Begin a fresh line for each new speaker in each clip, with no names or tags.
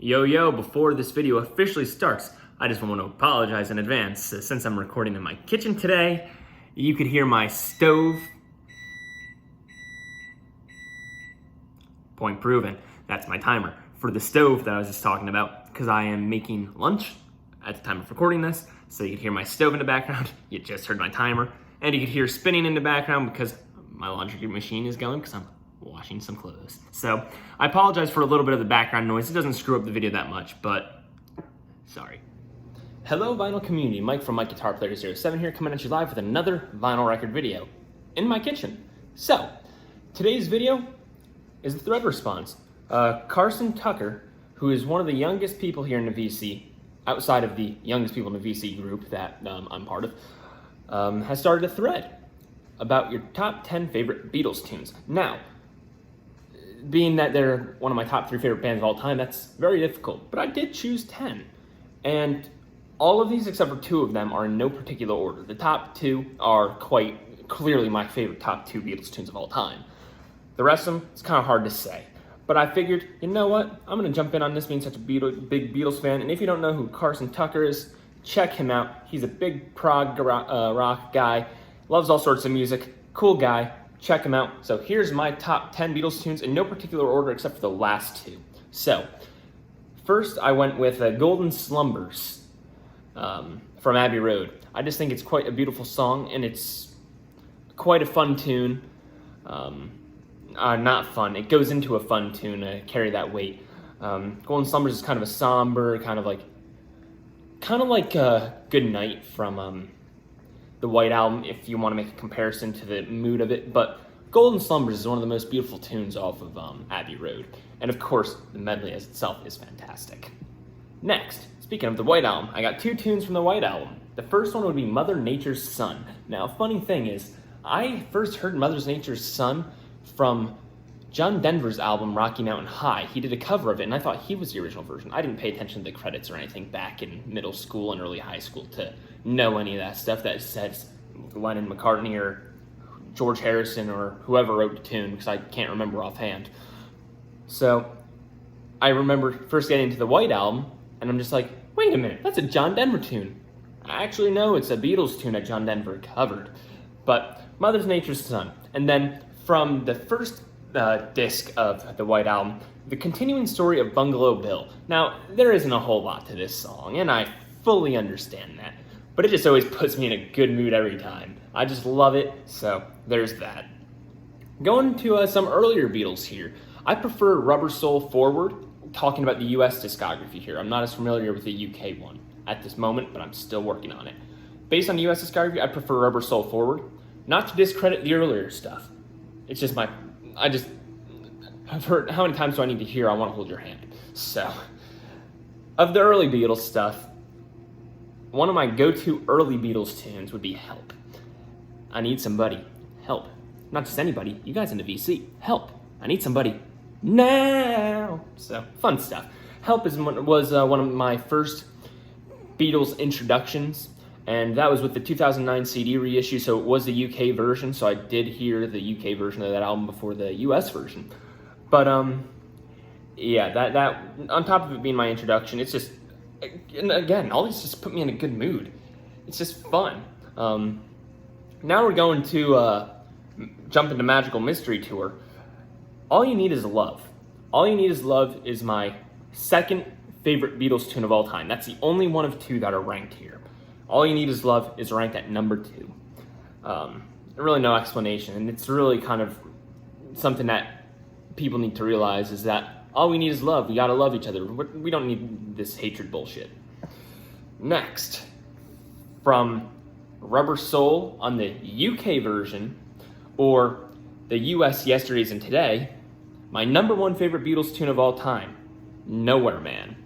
Yo, before this video officially starts, I just want to apologize in advance. Since I'm recording in my kitchen today, you could hear my stove. Point proven. That's my timer for the stove that I was just talking about, because I am making lunch at the time of recording this. So you could hear my stove in the background. You just heard my timer. And you could hear spinning in the background because my laundry machine is going because I'm washing some clothes. So I apologize for a little bit of the background noise. It doesn't screw up the video that much, but sorry. Hello vinyl community, Mike from Mike Guitar Player 07 here, coming at you live with another vinyl record video in my kitchen. So today's video is the thread response. Carson Tucker, who is one of the youngest people here in the VC, outside of the youngest people in the VC group that I'm part of, has started a thread about your top 10 favorite Beatles tunes. Now, being that they're one of my top 3 favorite bands of all time, that's very difficult, but I did choose 10. And all of these, except for 2 of them, are in no particular order. The top 2 are quite clearly my favorite top 2 Beatles tunes of all time. The rest of them, it's kind of hard to say. But I figured, you know what? I'm going to jump in on this being such a big Beatles fan. And if you don't know who Carson Tucker is, check him out. He's a big prog rock guy, loves all sorts of music, cool guy. Check him out. So here's my top 10 Beatles tunes in no particular order except for the last 2. So first I went with Golden Slumbers from Abbey Road. I just think it's quite a beautiful song, and it's quite a fun tune. Not fun. It goes into a fun tune to carry that weight. Golden Slumbers is kind of a somber, kind of like Good Night from the White Album, if you want to make a comparison to the mood of it. But Golden Slumbers is one of the most beautiful tunes off of Abbey Road. And of course, the medley as itself is fantastic. Next, speaking of the White Album, I got 2 tunes from the White Album. The first one would be Mother Nature's Son. Now, funny thing is, I first heard Mother Nature's Son from John Denver's album, Rocky Mountain High. He did a cover of it, and I thought he was the original version. I didn't pay attention to the credits or anything back in middle school and early high school to know any of that stuff that says Lennon, McCartney, or George Harrison, or whoever wrote the tune, because I can't remember offhand. So I remember first getting into the White Album, and I'm just like, wait a minute, that's a John Denver tune. I actually know it's a Beatles tune that John Denver covered. But Mother Nature's Son. And then from the first disc of the White Album, the continuing story of Bungalow Bill. Now, there isn't a whole lot to this song, and I fully understand that, but it just always puts me in a good mood every time. I just love it, so there's that. Going to some earlier Beatles here, I prefer Rubber Soul Forward, talking about the US discography here. I'm not as familiar with the UK one at this moment, but I'm still working on it. Based on the US discography, I prefer Rubber Soul Forward, not to discredit the earlier stuff. It's just I've heard, how many times do I need to hear I Want to Hold Your Hand? So, of the early Beatles stuff, one of my go-to early Beatles tunes would be Help. I need somebody. Help. Not just anybody. You guys in the VC. Help. I need somebody. Now. So, fun stuff. Help was one of my first Beatles introductions. And that was with the 2009 CD reissue, so it was the UK version, so I did hear the UK version of that album before the US version. But, yeah, that on top of it being my introduction, it's just, and again, all these just put me in a good mood. It's just fun. Now we're going to jump into Magical Mystery Tour. All You Need Is Love. All You Need Is Love is my second favorite Beatles tune of all time. That's the only one of 2 that are ranked here. All You Need Is Love is ranked at number 2. Really no explanation, and it's really kind of something that people need to realize is that all we need is love. We gotta love each other. We don't need this hatred bullshit. Next, from Rubber Soul on the UK version, or the US Yesterdays and Today, my number 1 favorite Beatles tune of all time, Nowhere Man.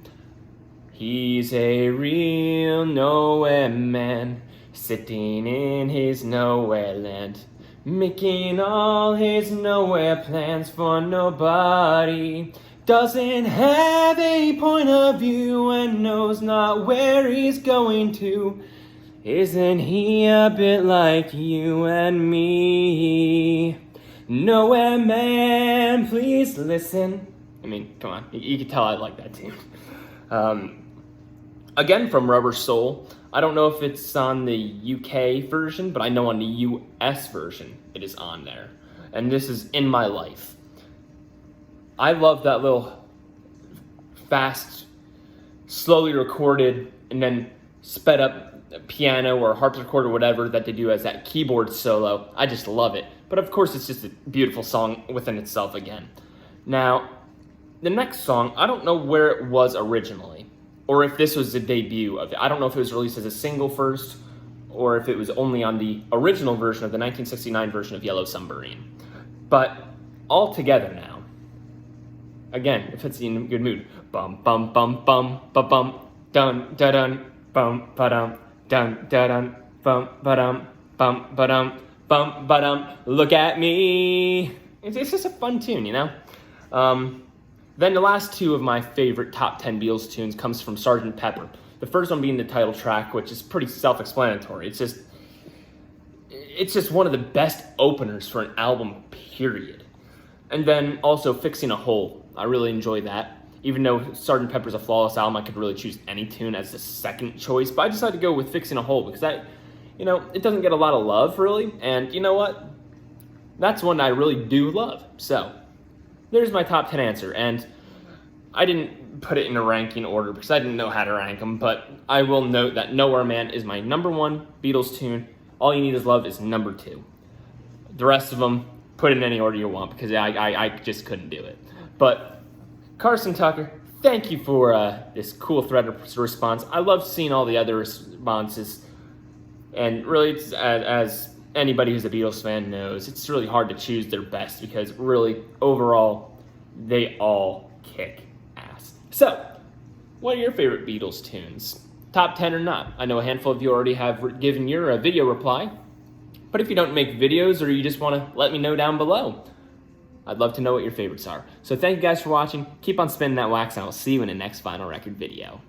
He's a real nowhere man, sitting in his nowhere land, making all his nowhere plans for nobody. Doesn't have a point of view and knows not where he's going to. Isn't he a bit like you and me? Nowhere man, please listen. I mean, come on, you can tell I like that tune. Again, from Rubber Soul. I don't know if it's on the UK version, but I know on the US version it is on there. And this is In My Life. I love that little fast, slowly recorded, and then sped up piano or harpsichord or whatever that they do as that keyboard solo. I just love it. But of course, it's just a beautiful song within itself again. Now, the next song, I don't know where it was originally, or if this was the debut of it. I don't know if it was released as a single first, or if it was only on the original version of the 1969 version of Yellow Submarine. But all together now, again, if it's in a good mood, bum bum bum bum bum bum dun dun dun bum ba dum dun dun dun bum ba dum bum ba dum bum ba dum. Look at me. It's just a fun tune, you know. Then the last two of my favorite top 10 Beatles tunes comes from Sgt. Pepper. The first one being the title track, which is pretty self-explanatory. It's just one of the best openers for an album, period. And then also Fixing a Hole. I really enjoy that. Even though Sgt. Pepper's a flawless album, I could really choose any tune as the second choice. But I decided to go with Fixing a Hole because it doesn't get a lot of love, really. And you know what? That's one I really do love. So, there's my top 10 answer. And I didn't put it in a ranking order because I didn't know how to rank them. But I will note that Nowhere Man is my number one Beatles tune. All You Need Is Love is number 2. The rest of them, put in any order you want because I just couldn't do it. But Carson Tucker, thank you for this cool thread of response. I love seeing all the other responses. And really, it's, as anybody who's a Beatles fan knows, it's really hard to choose their best because really, overall, they all kick ass. So, what are your favorite Beatles tunes? Top 10 or not? I know a handful of you already have given your video reply. But if you don't make videos or you just want to let me know down below, I'd love to know what your favorites are. So thank you guys for watching. Keep on spinning that wax and I'll see you in the next Vinyl Record video.